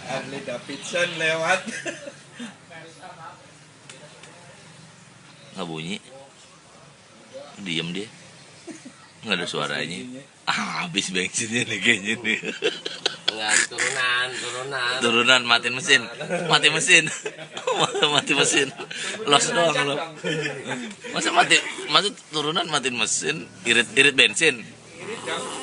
Harley Davidson lewat. Nggak bunyi, diem dia, nggak ada suaranya. Habis bensinnya nih kayaknya nih. Enggak, Turunan matiin mesin. Mati mesin. Los doang lo. Masa turunan matiin mesin, irit bensin. Irit dong.